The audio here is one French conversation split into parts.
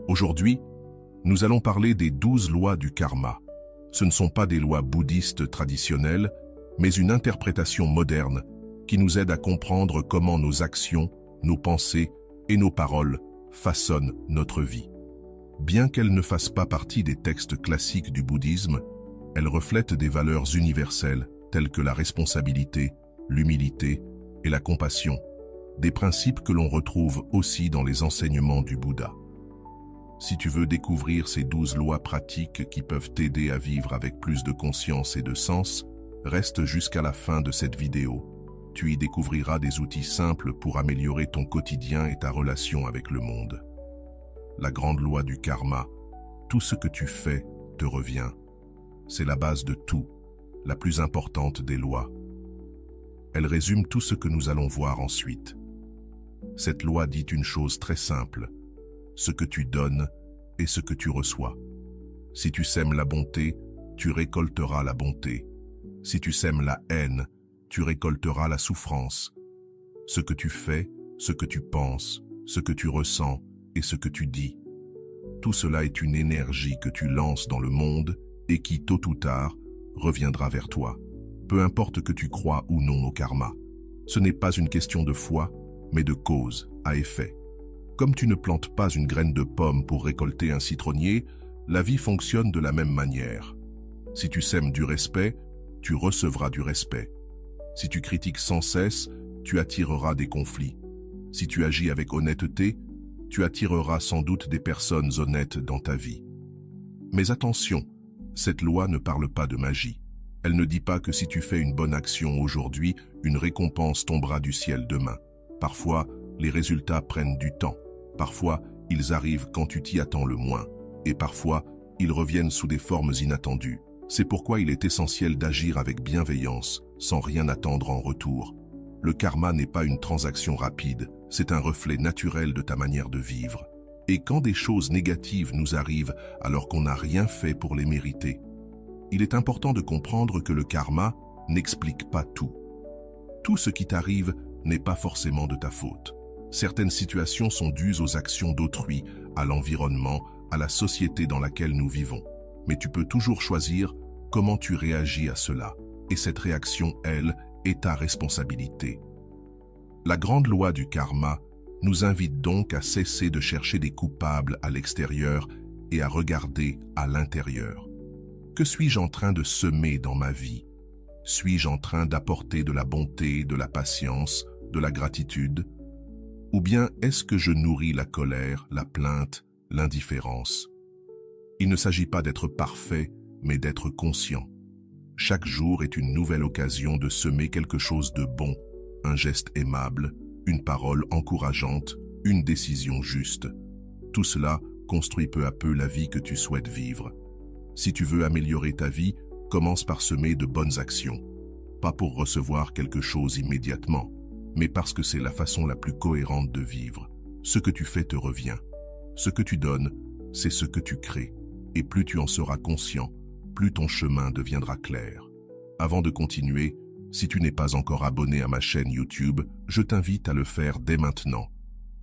Aujourd'hui, nous allons parler des 12 lois du karma. Ce ne sont pas des lois bouddhistes traditionnelles, mais une interprétation moderne qui nous aide à comprendre comment nos actions, nos pensées et nos paroles façonnent notre vie. Bien qu'elles ne fassent pas partie des textes classiques du bouddhisme, elles reflètent des valeurs universelles telles que la responsabilité, l'humilité et la compassion, des principes que l'on retrouve aussi dans les enseignements du Bouddha. Si tu veux découvrir ces 12 lois pratiques qui peuvent t'aider à vivre avec plus de conscience et de sens, reste jusqu'à la fin de cette vidéo. Tu y découvriras des outils simples pour améliorer ton quotidien et ta relation avec le monde. La grande loi du karma, tout ce que tu fais te revient. C'est la base de tout, la plus importante des lois. Elle résume tout ce que nous allons voir ensuite. Cette loi dit une chose très simple. Ce que tu donnes est ce que tu reçois. Si tu sèmes la bonté, tu récolteras la bonté. Si tu sèmes la haine, tu récolteras la souffrance. Ce que tu fais, ce que tu penses, ce que tu ressens et ce que tu dis. Tout cela est une énergie que tu lances dans le monde et qui, tôt ou tard, reviendra vers toi. Peu importe que tu crois ou non au karma. Ce n'est pas une question de foi, mais de cause à effet. Comme tu ne plantes pas une graine de pomme pour récolter un citronnier, la vie fonctionne de la même manière. Si tu sèmes du respect, tu recevras du respect. Si tu critiques sans cesse, tu attireras des conflits. Si tu agis avec honnêteté, tu attireras sans doute des personnes honnêtes dans ta vie. Mais attention, cette loi ne parle pas de magie. Elle ne dit pas que si tu fais une bonne action aujourd'hui, une récompense tombera du ciel demain. Parfois, les résultats prennent du temps. Parfois, ils arrivent quand tu t'y attends le moins. Et parfois, ils reviennent sous des formes inattendues. C'est pourquoi il est essentiel d'agir avec bienveillance, sans rien attendre en retour. Le karma n'est pas une transaction rapide, c'est un reflet naturel de ta manière de vivre. Et quand des choses négatives nous arrivent alors qu'on n'a rien fait pour les mériter, il est important de comprendre que le karma n'explique pas tout. Tout ce qui t'arrive n'est pas forcément de ta faute. Certaines situations sont dues aux actions d'autrui, à l'environnement, à la société dans laquelle nous vivons. Mais tu peux toujours choisir comment tu réagis à cela. Et cette réaction, elle, est ta responsabilité. La grande loi du karma nous invite donc à cesser de chercher des coupables à l'extérieur et à regarder à l'intérieur. Que suis-je en train de semer dans ma vie? Suis-je en train d'apporter de la bonté, de la patience, de la gratitude? Ou bien est-ce que je nourris la colère, la plainte, l'indifférence? Il ne s'agit pas d'être parfait, mais d'être conscient. Chaque jour est une nouvelle occasion de semer quelque chose de bon, un geste aimable, une parole encourageante, une décision juste. Tout cela construit peu à peu la vie que tu souhaites vivre. Si tu veux améliorer ta vie, commence par semer de bonnes actions. Pas pour recevoir quelque chose immédiatement, mais parce que c'est la façon la plus cohérente de vivre. Ce que tu fais te revient. Ce que tu donnes, c'est ce que tu crées. Et plus tu en seras conscient, plus ton chemin deviendra clair. Avant de continuer, si tu n'es pas encore abonné à ma chaîne YouTube, je t'invite à le faire dès maintenant.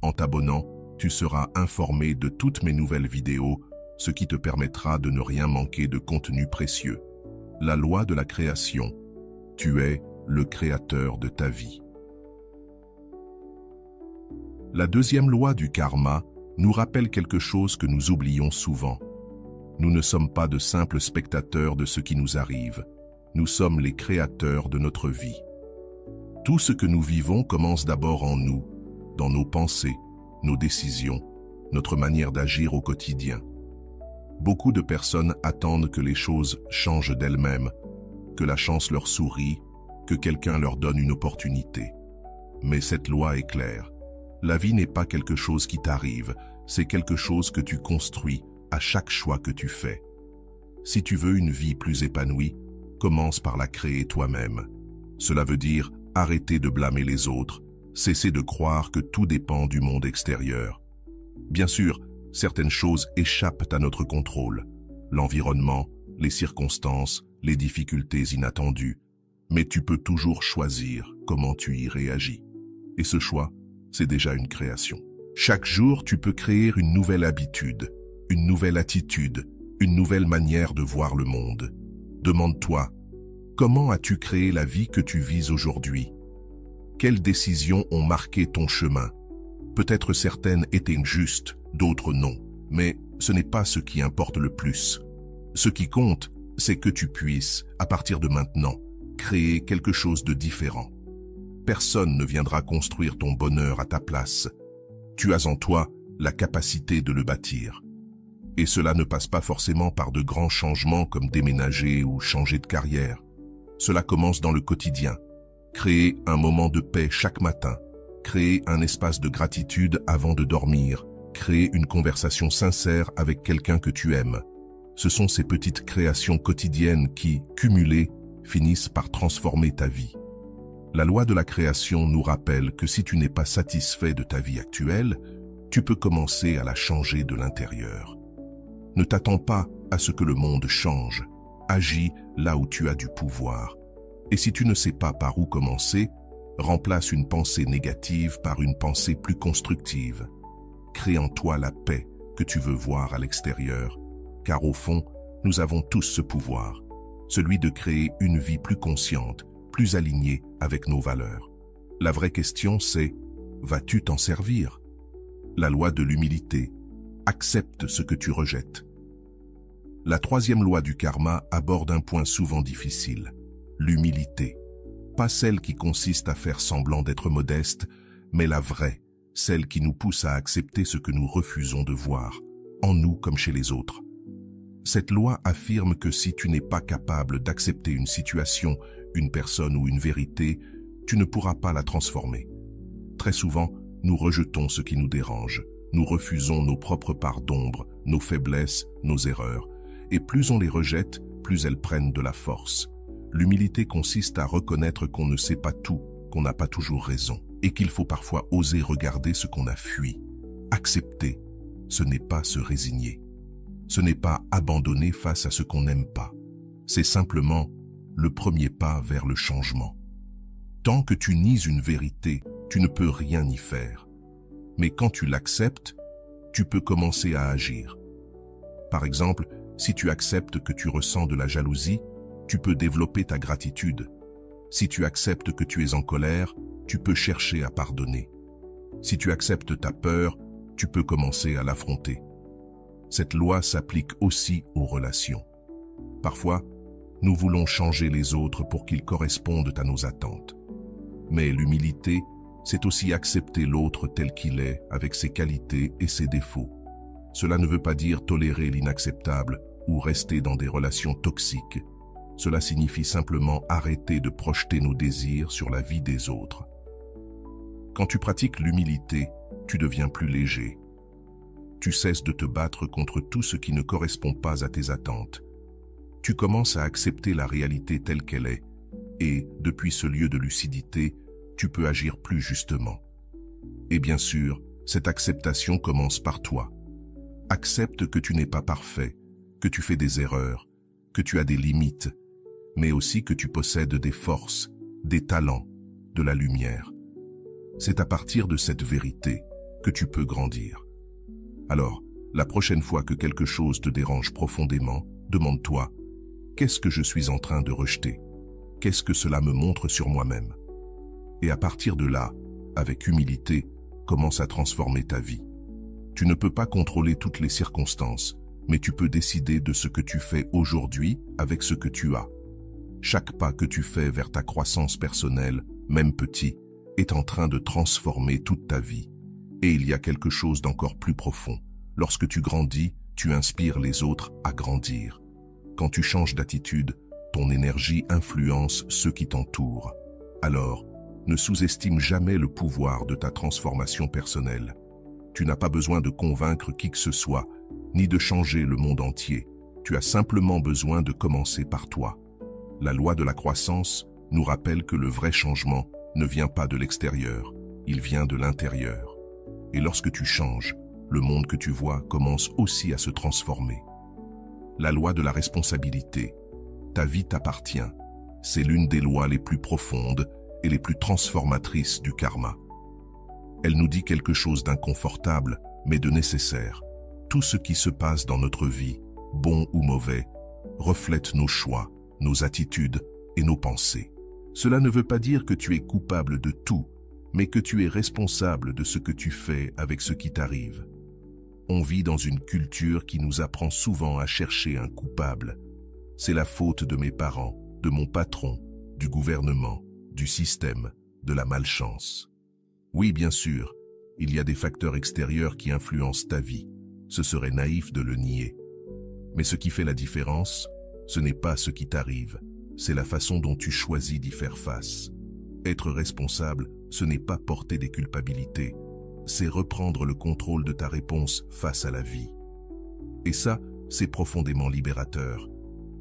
En t'abonnant, tu seras informé de toutes mes nouvelles vidéos, ce qui te permettra de ne rien manquer de contenu précieux. La loi de la création. Tu es le créateur de ta vie. La deuxième loi du karma nous rappelle quelque chose que nous oublions souvent. Nous ne sommes pas de simples spectateurs de ce qui nous arrive. Nous sommes les créateurs de notre vie. Tout ce que nous vivons commence d'abord en nous, dans nos pensées, nos décisions, notre manière d'agir au quotidien. Beaucoup de personnes attendent que les choses changent d'elles-mêmes, que la chance leur sourie, que quelqu'un leur donne une opportunité. Mais cette loi est claire. La vie n'est pas quelque chose qui t'arrive, c'est quelque chose que tu construis à chaque choix que tu fais. Si tu veux une vie plus épanouie, commence par la créer toi-même. Cela veut dire arrêter de blâmer les autres, cesser de croire que tout dépend du monde extérieur. Bien sûr, certaines choses échappent à notre contrôle. L'environnement, les circonstances, les difficultés inattendues. Mais tu peux toujours choisir comment tu y réagis. Et ce choix, c'est déjà une création. Chaque jour, tu peux créer une nouvelle habitude, une nouvelle attitude, une nouvelle manière de voir le monde. Demande-toi, comment as-tu créé la vie que tu vis aujourd'hui? Quelles décisions ont marqué ton chemin? Peut-être certaines étaient justes, d'autres non, mais ce n'est pas ce qui importe le plus. Ce qui compte, c'est que tu puisses, à partir de maintenant, créer quelque chose de différent. Personne ne viendra construire ton bonheur à ta place. Tu as en toi la capacité de le bâtir. Et cela ne passe pas forcément par de grands changements comme déménager ou changer de carrière. Cela commence dans le quotidien. Créer un moment de paix chaque matin. Créer un espace de gratitude avant de dormir. Créer une conversation sincère avec quelqu'un que tu aimes. Ce sont ces petites créations quotidiennes qui, cumulées, finissent par transformer ta vie. La loi de la création nous rappelle que si tu n'es pas satisfait de ta vie actuelle, tu peux commencer à la changer de l'intérieur. Ne t'attends pas à ce que le monde change. Agis là où tu as du pouvoir. Et si tu ne sais pas par où commencer, remplace une pensée négative par une pensée plus constructive. Crée en toi la paix que tu veux voir à l'extérieur, car au fond, nous avons tous ce pouvoir, celui de créer une vie plus consciente, plus alignée avec nos valeurs. La vraie question c'est, vas-tu t'en servir? La loi de l'humilité. Accepte ce que tu rejettes. La troisième loi du karma aborde un point souvent difficile, l'humilité. Pas celle qui consiste à faire semblant d'être modeste, mais la vraie, celle qui nous pousse à accepter ce que nous refusons de voir, en nous comme chez les autres. Cette loi affirme que si tu n'es pas capable d'accepter une situation, une personne ou une vérité, tu ne pourras pas la transformer. Très souvent, nous rejetons ce qui nous dérange. Nous refusons nos propres parts d'ombre, nos faiblesses, nos erreurs. Et plus on les rejette, plus elles prennent de la force. L'humilité consiste à reconnaître qu'on ne sait pas tout, qu'on n'a pas toujours raison, et qu'il faut parfois oser regarder ce qu'on a fui. Accepter, ce n'est pas se résigner. Ce n'est pas abandonner face à ce qu'on n'aime pas. C'est simplement le premier pas vers le changement. Tant que tu nies une vérité, tu ne peux rien y faire. Mais quand tu l'acceptes, tu peux commencer à agir. Par exemple, si tu acceptes que tu ressens de la jalousie, tu peux développer ta gratitude. Si tu acceptes que tu es en colère, tu peux chercher à pardonner. Si tu acceptes ta peur, tu peux commencer à l'affronter. Cette loi s'applique aussi aux relations. Parfois, nous voulons changer les autres pour qu'ils correspondent à nos attentes. Mais l'humilité, c'est aussi accepter l'autre tel qu'il est, avec ses qualités et ses défauts. Cela ne veut pas dire tolérer l'inacceptable ou rester dans des relations toxiques. Cela signifie simplement arrêter de projeter nos désirs sur la vie des autres. Quand tu pratiques l'humilité, tu deviens plus léger. Tu cesses de te battre contre tout ce qui ne correspond pas à tes attentes. Tu commences à accepter la réalité telle qu'elle est, et, depuis ce lieu de lucidité, tu peux agir plus justement. Et bien sûr, cette acceptation commence par toi. Accepte que tu n'es pas parfait, que tu fais des erreurs, que tu as des limites, mais aussi que tu possèdes des forces, des talents, de la lumière. C'est à partir de cette vérité que tu peux grandir. Alors, la prochaine fois que quelque chose te dérange profondément, demande-toi, qu'est-ce que je suis en train de rejeter? Qu'est-ce que cela me montre sur moi-même? Et à partir de là, avec humilité, commence à transformer ta vie. Tu ne peux pas contrôler toutes les circonstances, mais tu peux décider de ce que tu fais aujourd'hui avec ce que tu as. Chaque pas que tu fais vers ta croissance personnelle, même petit, est en train de transformer toute ta vie. Et il y a quelque chose d'encore plus profond. Lorsque tu grandis, tu inspires les autres à grandir. Quand tu changes d'attitude, ton énergie influence ceux qui t'entourent. Alors, ne sous-estime jamais le pouvoir de ta transformation personnelle. Tu n'as pas besoin de convaincre qui que ce soit, ni de changer le monde entier. Tu as simplement besoin de commencer par toi. La loi de la croissance nous rappelle que le vrai changement ne vient pas de l'extérieur, il vient de l'intérieur. Et lorsque tu changes, le monde que tu vois commence aussi à se transformer. La loi de la responsabilité. Ta vie t'appartient. C'est l'une des lois les plus profondes et les plus transformatrices du karma. Elle nous dit quelque chose d'inconfortable, mais de nécessaire. Tout ce qui se passe dans notre vie, bon ou mauvais, reflète nos choix, nos attitudes et nos pensées. Cela ne veut pas dire que tu es coupable de tout, mais que tu es responsable de ce que tu fais avec ce qui t'arrive. On vit dans une culture qui nous apprend souvent à chercher un coupable. C'est la faute de mes parents, de mon patron, du gouvernement, du système, de la malchance. Oui, bien sûr, il y a des facteurs extérieurs qui influencent ta vie. Ce serait naïf de le nier. Mais ce qui fait la différence, ce n'est pas ce qui t'arrive, c'est la façon dont tu choisis d'y faire face. Être responsable, ce n'est pas porter des culpabilités, c'est reprendre le contrôle de ta réponse face à la vie. Et ça, c'est profondément libérateur.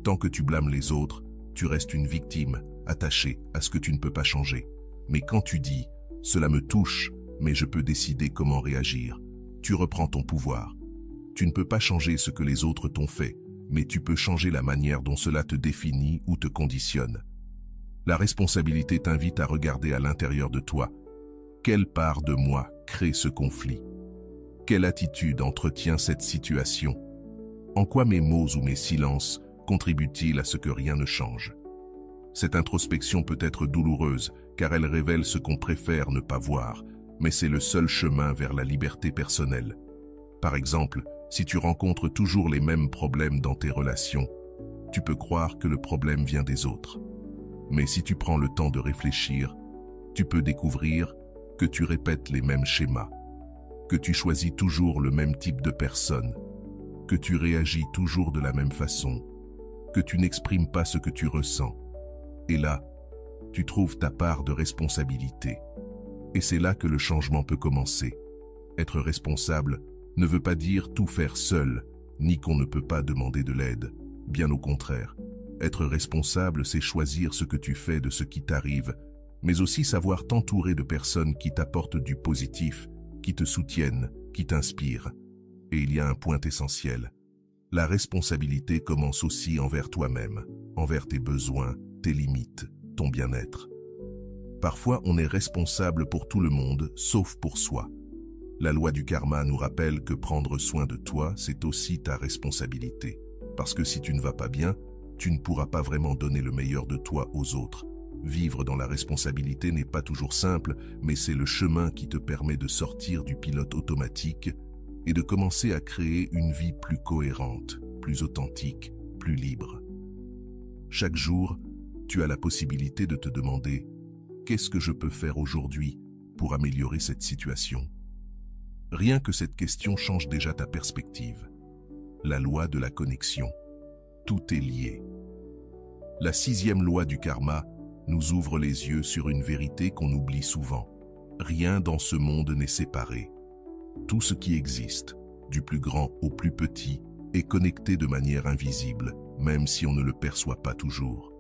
Tant que tu blâmes les autres, tu restes une victime, attachée à ce que tu ne peux pas changer. Mais quand tu dis « cela me touche, mais je peux décider comment réagir », tu reprends ton pouvoir. Tu ne peux pas changer ce que les autres t'ont fait, mais tu peux changer la manière dont cela te définit ou te conditionne. La responsabilité t'invite à regarder à l'intérieur de toi. Quelle part de moi crée ce conflit? Quelle attitude entretient cette situation? En quoi mes mots ou mes silences contribuent-ils à ce que rien ne change? Cette introspection peut être douloureuse, car elle révèle ce qu'on préfère ne pas voir, mais c'est le seul chemin vers la liberté personnelle. Par exemple, si tu rencontres toujours les mêmes problèmes dans tes relations, tu peux croire que le problème vient des autres. Mais si tu prends le temps de réfléchir, tu peux découvrir que tu répètes les mêmes schémas, que tu choisis toujours le même type de personne, que tu réagis toujours de la même façon, que tu n'exprimes pas ce que tu ressens. Et là, tu trouves ta part de responsabilité. Et c'est là que le changement peut commencer. Être responsable ne veut pas dire tout faire seul, ni qu'on ne peut pas demander de l'aide. Bien au contraire. Être responsable, c'est choisir ce que tu fais de ce qui t'arrive, mais aussi savoir t'entourer de personnes qui t'apportent du positif, qui te soutiennent, qui t'inspirent. Et il y a un point essentiel. La responsabilité commence aussi envers toi-même, envers tes besoins, tes limites, ton bien-être. Parfois, on est responsable pour tout le monde, sauf pour soi. La loi du karma nous rappelle que prendre soin de toi, c'est aussi ta responsabilité. Parce que si tu ne vas pas bien, tu ne pourras pas vraiment donner le meilleur de toi aux autres. Vivre dans la responsabilité n'est pas toujours simple, mais c'est le chemin qui te permet de sortir du pilote automatique et de commencer à créer une vie plus cohérente, plus authentique, plus libre. Chaque jour, tu as la possibilité de te demander « Qu'est-ce que je peux faire aujourd'hui pour améliorer cette situation ?» Rien que cette question change déjà ta perspective. La loi de la connexion. Tout est lié. La 6e loi du karma nous ouvre les yeux sur une vérité qu'on oublie souvent. Rien dans ce monde n'est séparé. Tout ce qui existe, du plus grand au plus petit, est connecté de manière invisible, même si on ne le perçoit pas toujours.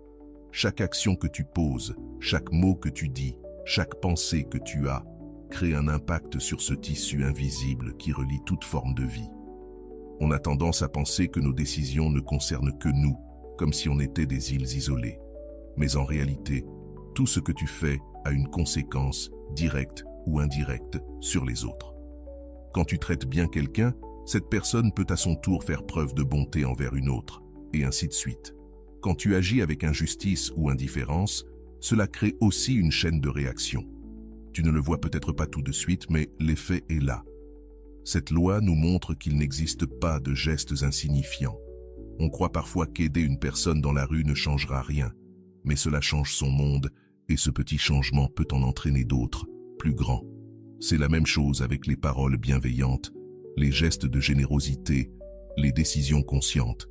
Chaque action que tu poses, chaque mot que tu dis, chaque pensée que tu as, crée un impact sur ce tissu invisible qui relie toute forme de vie. On a tendance à penser que nos décisions ne concernent que nous, comme si on était des îles isolées. Mais en réalité, tout ce que tu fais a une conséquence, directe ou indirecte, sur les autres. Quand tu traites bien quelqu'un, cette personne peut à son tour faire preuve de bonté envers une autre, et ainsi de suite. Quand tu agis avec injustice ou indifférence, cela crée aussi une chaîne de réaction. Tu ne le vois peut-être pas tout de suite, mais l'effet est là. Cette loi nous montre qu'il n'existe pas de gestes insignifiants. On croit parfois qu'aider une personne dans la rue ne changera rien, mais cela change son monde, et ce petit changement peut en entraîner d'autres, plus grands. C'est la même chose avec les paroles bienveillantes, les gestes de générosité, les décisions conscientes.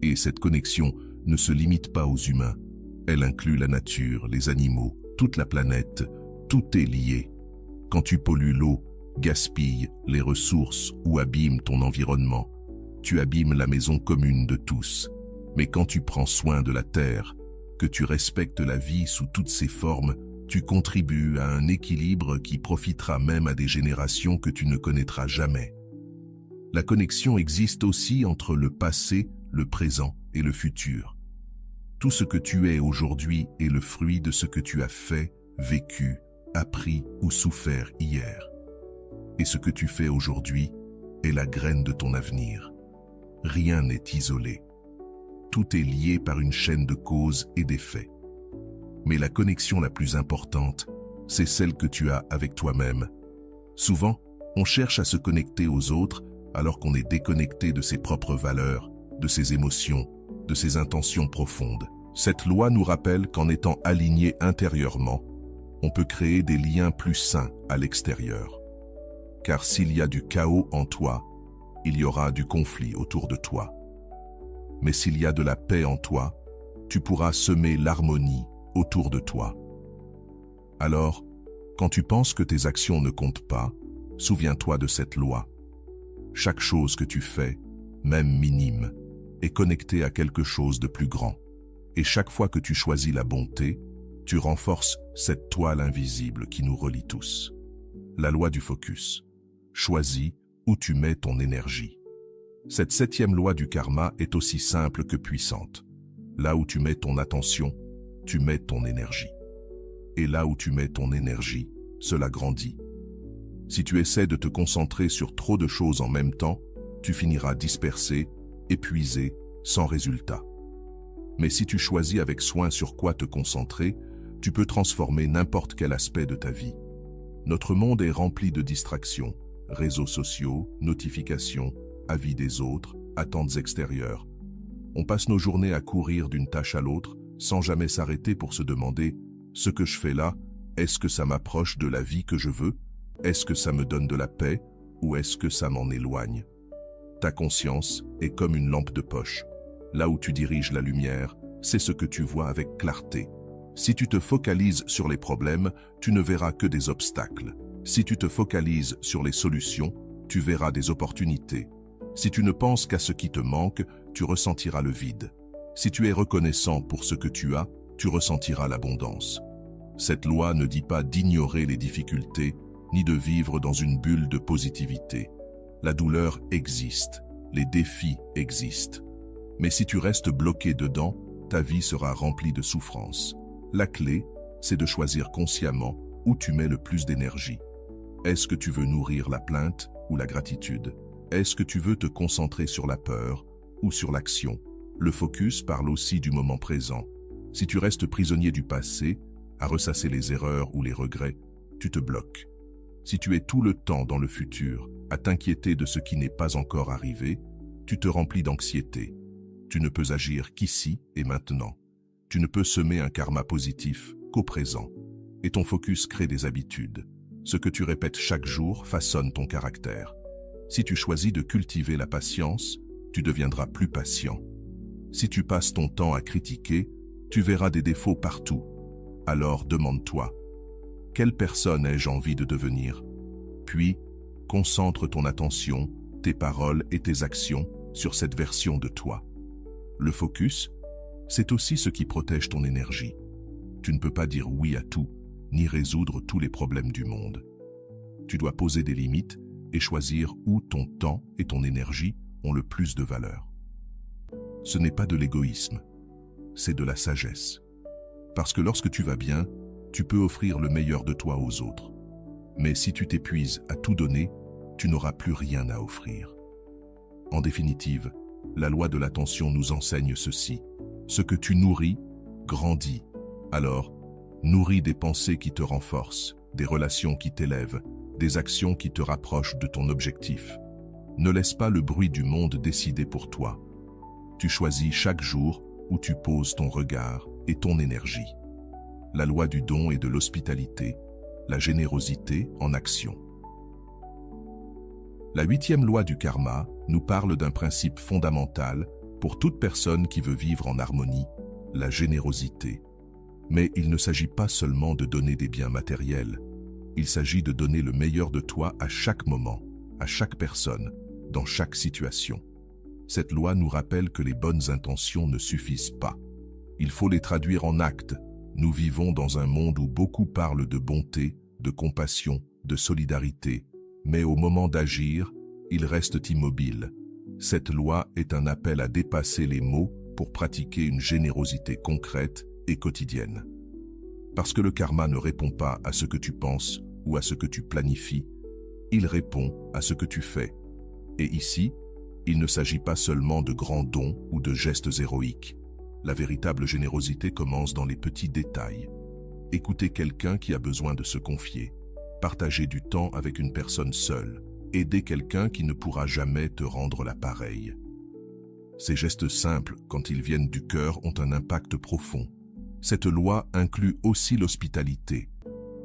Et cette connexion ne se limite pas aux humains. Elle inclut la nature, les animaux, toute la planète. Tout est lié. Quand tu pollues l'eau, gaspilles les ressources ou abîmes ton environnement, tu abîmes la maison commune de tous. Mais quand tu prends soin de la terre, que tu respectes la vie sous toutes ses formes, tu contribues à un équilibre qui profitera même à des générations que tu ne connaîtras jamais. La connexion existe aussi entre le passé, le présent et le futur. Tout ce que tu es aujourd'hui est le fruit de ce que tu as fait, vécu, appris ou souffert hier. Et ce que tu fais aujourd'hui est la graine de ton avenir. Rien n'est isolé. Tout est lié par une chaîne de causes et d'effets. Mais la connexion la plus importante, c'est celle que tu as avec toi-même. Souvent, on cherche à se connecter aux autres alors qu'on est déconnecté de ses propres valeurs, de ses émotions, de ses intentions profondes. Cette loi nous rappelle qu'en étant aligné intérieurement, on peut créer des liens plus sains à l'extérieur. Car s'il y a du chaos en toi, il y aura du conflit autour de toi. Mais s'il y a de la paix en toi, tu pourras semer l'harmonie autour de toi. Alors, quand tu penses que tes actions ne comptent pas, souviens-toi de cette loi. Chaque chose que tu fais, même minime, est connectée à quelque chose de plus grand. Et chaque fois que tu choisis la bonté, tu renforces cette toile invisible qui nous relie tous. La loi du focus. Choisis où tu mets ton énergie. Cette 7e loi du karma est aussi simple que puissante. Là où tu mets ton attention, tu mets ton énergie. Et là où tu mets ton énergie, cela grandit. Si tu essaies de te concentrer sur trop de choses en même temps, tu finiras dispersé, épuisé, sans résultat. Mais si tu choisis avec soin sur quoi te concentrer, tu peux transformer n'importe quel aspect de ta vie. Notre monde est rempli de distractions, réseaux sociaux, notifications, avis des autres, attentes extérieures. On passe nos journées à courir d'une tâche à l'autre, sans jamais s'arrêter pour se demander « Ce que je fais là, est-ce que ça m'approche de la vie que je veux? Est-ce que ça me donne de la paix ou est-ce que ça m'en éloigne ?» Ta conscience est comme une lampe de poche. Là où tu diriges la lumière, c'est ce que tu vois avec clarté. Si tu te focalises sur les problèmes, tu ne verras que des obstacles. Si tu te focalises sur les solutions, tu verras des opportunités. Si tu ne penses qu'à ce qui te manque, tu ressentiras le vide. Si tu es reconnaissant pour ce que tu as, tu ressentiras l'abondance. Cette loi ne dit pas d'ignorer les difficultés, ni de vivre dans une bulle de positivité. La douleur existe, les défis existent. Mais si tu restes bloqué dedans, ta vie sera remplie de souffrance. La clé, c'est de choisir consciemment où tu mets le plus d'énergie. Est-ce que tu veux nourrir la plainte ou la gratitude? Est-ce que tu veux te concentrer sur la peur ou sur l'action? Le focus parle aussi du moment présent. Si tu restes prisonnier du passé, à ressasser les erreurs ou les regrets, tu te bloques. Si tu es tout le temps dans le futur, à t'inquiéter de ce qui n'est pas encore arrivé, tu te remplis d'anxiété. Tu ne peux agir qu'ici et maintenant. Tu ne peux semer un karma positif qu'au présent. Et ton focus crée des habitudes. Ce que tu répètes chaque jour façonne ton caractère. Si tu choisis de cultiver la patience, tu deviendras plus patient. Si tu passes ton temps à critiquer, tu verras des défauts partout. Alors demande-toi, quelle personne ai-je envie de devenir? Puis, concentre ton attention, tes paroles et tes actions sur cette version de toi. Le focus, c'est aussi ce qui protège ton énergie. Tu ne peux pas dire oui à tout, ni résoudre tous les problèmes du monde. Tu dois poser des limites et choisir où ton temps et ton énergie ont le plus de valeur. Ce n'est pas de l'égoïsme, c'est de la sagesse. Parce que lorsque tu vas bien, tu peux offrir le meilleur de toi aux autres. Mais si tu t'épuises à tout donner, tu n'auras plus rien à offrir. En définitive, la loi de l'attention nous enseigne ceci. Ce que tu nourris, grandit. Alors, nourris des pensées qui te renforcent, des relations qui t'élèvent, des actions qui te rapprochent de ton objectif. Ne laisse pas le bruit du monde décider pour toi. Tu choisis chaque jour où tu poses ton regard et ton énergie. La loi du don et de l'hospitalité, la générosité en action. La 8e loi du karma nous parle d'un principe fondamental pour toute personne qui veut vivre en harmonie, la générosité. Mais il ne s'agit pas seulement de donner des biens matériels. Il s'agit de donner le meilleur de toi à chaque moment, à chaque personne, dans chaque situation. Cette loi nous rappelle que les bonnes intentions ne suffisent pas. Il faut les traduire en actes. Nous vivons dans un monde où beaucoup parlent de bonté, de compassion, de solidarité, mais au moment d'agir, ils restent immobiles. Cette loi est un appel à dépasser les mots pour pratiquer une générosité concrète et quotidienne. Parce que le karma ne répond pas à ce que tu penses ou à ce que tu planifies, il répond à ce que tu fais. Et ici, il ne s'agit pas seulement de grands dons ou de gestes héroïques. La véritable générosité commence dans les petits détails. Écouter quelqu'un qui a besoin de se confier, partager du temps avec une personne seule, aider quelqu'un qui ne pourra jamais te rendre la pareille. Ces gestes simples, quand ils viennent du cœur, ont un impact profond. Cette loi inclut aussi l'hospitalité.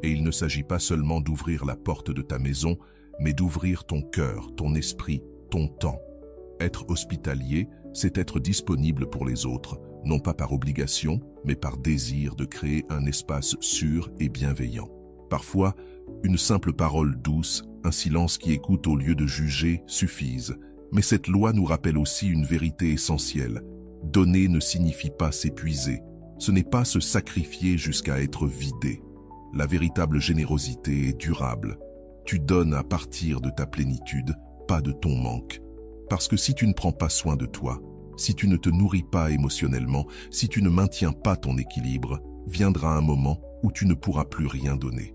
Et il ne s'agit pas seulement d'ouvrir la porte de ta maison, mais d'ouvrir ton cœur, ton esprit, ton temps. Être hospitalier, c'est être disponible pour les autres, non pas par obligation, mais par désir de créer un espace sûr et bienveillant. Parfois, une simple parole douce, un silence qui écoute au lieu de juger suffisent. Mais cette loi nous rappelle aussi une vérité essentielle. Donner ne signifie pas s'épuiser. Ce n'est pas se sacrifier jusqu'à être vidé. La véritable générosité est durable. Tu donnes à partir de ta plénitude, pas de ton manque. Parce que si tu ne prends pas soin de toi, si tu ne te nourris pas émotionnellement, si tu ne maintiens pas ton équilibre, viendra un moment où tu ne pourras plus rien donner.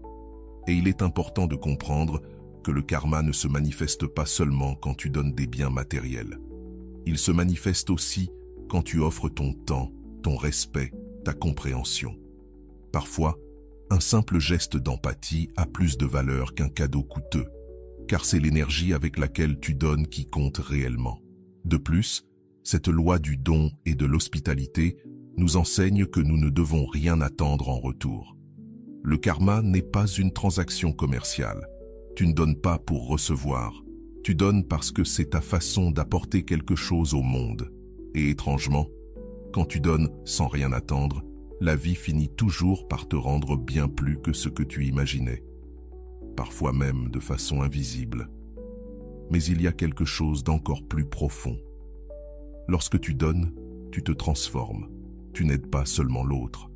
Et il est important de comprendre que le karma ne se manifeste pas seulement quand tu donnes des biens matériels. Il se manifeste aussi quand tu offres ton temps, ton respect, ta compréhension. Parfois, un simple geste d'empathie a plus de valeur qu'un cadeau coûteux, car c'est l'énergie avec laquelle tu donnes qui compte réellement. De plus, cette loi du don et de l'hospitalité nous enseigne que nous ne devons rien attendre en retour. Le karma n'est pas une transaction commerciale. Tu ne donnes pas pour recevoir. Tu donnes parce que c'est ta façon d'apporter quelque chose au monde. Et étrangement, quand tu donnes sans rien attendre, la vie finit toujours par te rendre bien plus que ce que tu imaginais. Parfois même de façon invisible. Mais il y a quelque chose d'encore plus profond. Lorsque tu donnes, tu te transformes. Tu n'aides pas seulement l'autre.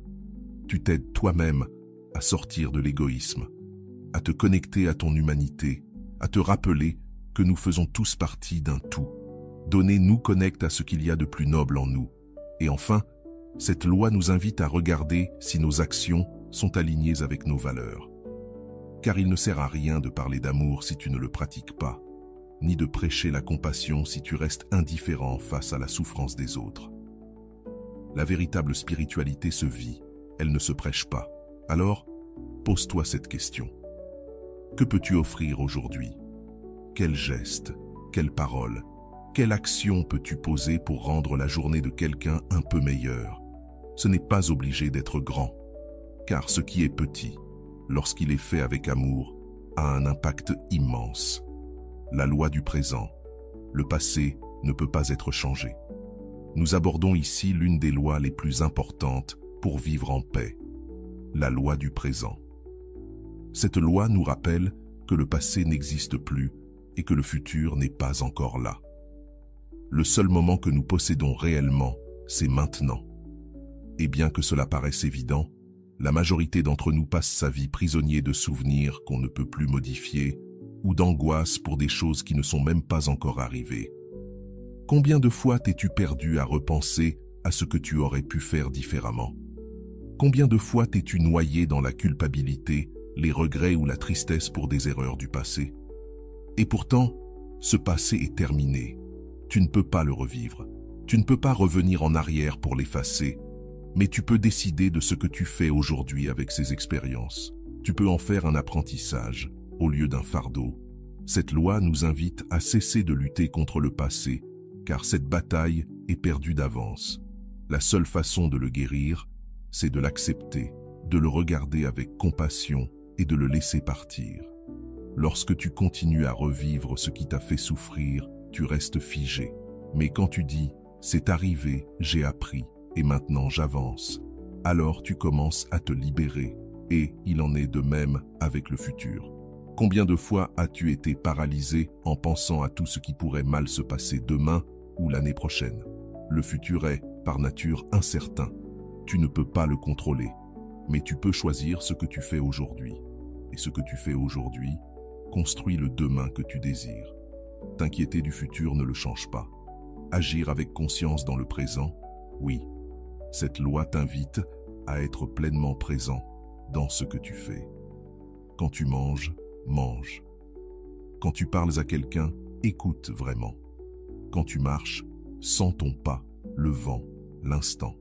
Tu t'aides toi-même à sortir de l'égoïsme, à te connecter à ton humanité, à te rappeler que nous faisons tous partie d'un tout. Donner nous connecte à ce qu'il y a de plus noble en nous. Et enfin, cette loi nous invite à regarder si nos actions sont alignées avec nos valeurs. Car il ne sert à rien de parler d'amour si tu ne le pratiques pas, ni de prêcher la compassion si tu restes indifférent face à la souffrance des autres. La véritable spiritualité se vit, elle ne se prêche pas. Alors, pose-toi cette question. Que peux-tu offrir aujourd'hui? Quel geste, quelle parole, quelle action peux-tu poser pour rendre la journée de quelqu'un un peu meilleure? Ce n'est pas obligé d'être grand, car ce qui est petit, lorsqu'il est fait avec amour, a un impact immense. La loi du présent, le passé ne peut pas être changé. Nous abordons ici l'une des lois les plus importantes pour vivre en paix, la loi du présent. Cette loi nous rappelle que le passé n'existe plus et que le futur n'est pas encore là. Le seul moment que nous possédons réellement, c'est maintenant. Et bien que cela paraisse évident, la majorité d'entre nous passe sa vie prisonnier de souvenirs qu'on ne peut plus modifier ou d'angoisse pour des choses qui ne sont même pas encore arrivées. Combien de fois t'es-tu perdu à repenser à ce que tu aurais pu faire différemment? Combien de fois t'es-tu noyé dans la culpabilité, les regrets ou la tristesse pour des erreurs du passé? Et pourtant, ce passé est terminé. Tu ne peux pas le revivre. Tu ne peux pas revenir en arrière pour l'effacer, mais tu peux décider de ce que tu fais aujourd'hui avec ces expériences. Tu peux en faire un apprentissage, au lieu d'un fardeau. Cette loi nous invite à cesser de lutter contre le passé, car cette bataille est perdue d'avance. La seule façon de le guérir, c'est de l'accepter, de le regarder avec compassion et de le laisser partir. Lorsque tu continues à revivre ce qui t'a fait souffrir, tu restes figé. Mais quand tu dis « c'est arrivé, j'ai appris, et maintenant j'avance », alors tu commences à te libérer, et il en est de même avec le futur. Combien de fois as-tu été paralysé en pensant à tout ce qui pourrait mal se passer demain ou l'année prochaine? Le futur est, par nature, incertain. Tu ne peux pas le contrôler, mais tu peux choisir ce que tu fais aujourd'hui. Et ce que tu fais aujourd'hui construit le demain que tu désires. T'inquiéter du futur ne le change pas. Agir avec conscience dans le présent, oui. Cette loi t'invite à être pleinement présent dans ce que tu fais. Quand tu manges, mange. Quand tu parles à quelqu'un, écoute vraiment. Quand tu marches, sens ton pas, le vent, l'instant.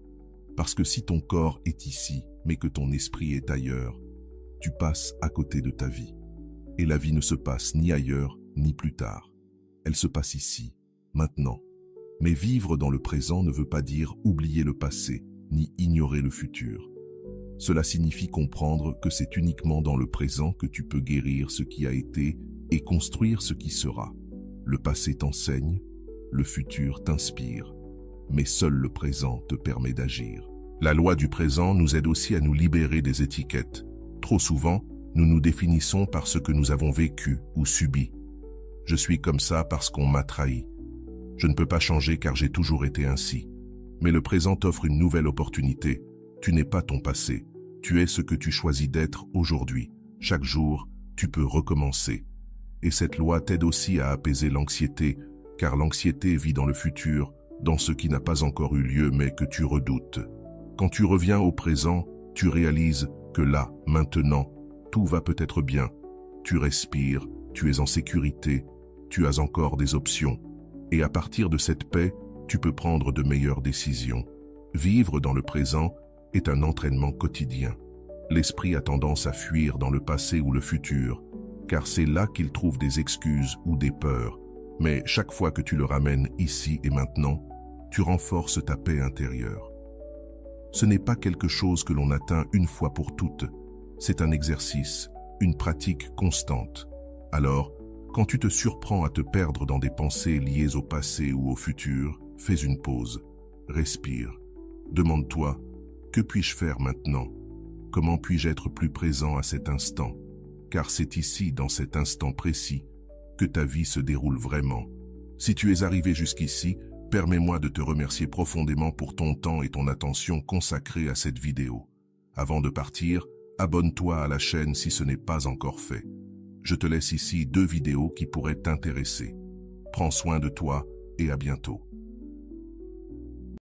Parce que si ton corps est ici, mais que ton esprit est ailleurs, tu passes à côté de ta vie. Et la vie ne se passe ni ailleurs, ni plus tard. Elle se passe ici, maintenant. Mais vivre dans le présent ne veut pas dire oublier le passé, ni ignorer le futur. Cela signifie comprendre que c'est uniquement dans le présent que tu peux guérir ce qui a été et construire ce qui sera. Le passé t'enseigne, le futur t'inspire, mais seul le présent te permet d'agir. La loi du présent nous aide aussi à nous libérer des étiquettes. Trop souvent, nous nous définissons par ce que nous avons vécu ou subi. Je suis comme ça parce qu'on m'a trahi. Je ne peux pas changer car j'ai toujours été ainsi. Mais le présent t'offre une nouvelle opportunité. Tu n'es pas ton passé. Tu es ce que tu choisis d'être aujourd'hui. Chaque jour, tu peux recommencer. Et cette loi t'aide aussi à apaiser l'anxiété, car l'anxiété vit dans le futur, dans ce qui n'a pas encore eu lieu mais que tu redoutes. Quand tu reviens au présent, tu réalises que là, maintenant, tout va peut-être bien. Tu respires, tu es en sécurité, tu as encore des options. Et à partir de cette paix, tu peux prendre de meilleures décisions. Vivre dans le présent est un entraînement quotidien. L'esprit a tendance à fuir dans le passé ou le futur, car c'est là qu'il trouve des excuses ou des peurs. Mais chaque fois que tu le ramènes ici et maintenant, tu renforces ta paix intérieure. Ce n'est pas quelque chose que l'on atteint une fois pour toutes. C'est un exercice, une pratique constante. Alors, quand tu te surprends à te perdre dans des pensées liées au passé ou au futur, fais une pause, respire. Demande-toi, que puis-je faire maintenant? Comment puis-je être plus présent à cet instant? Car c'est ici, dans cet instant précis, que ta vie se déroule vraiment. Si tu es arrivé jusqu'ici, permets-moi de te remercier profondément pour ton temps et ton attention consacrée à cette vidéo. Avant de partir, abonne-toi à la chaîne si ce n'est pas encore fait. Je te laisse ici 2 vidéos qui pourraient t'intéresser. Prends soin de toi et à bientôt.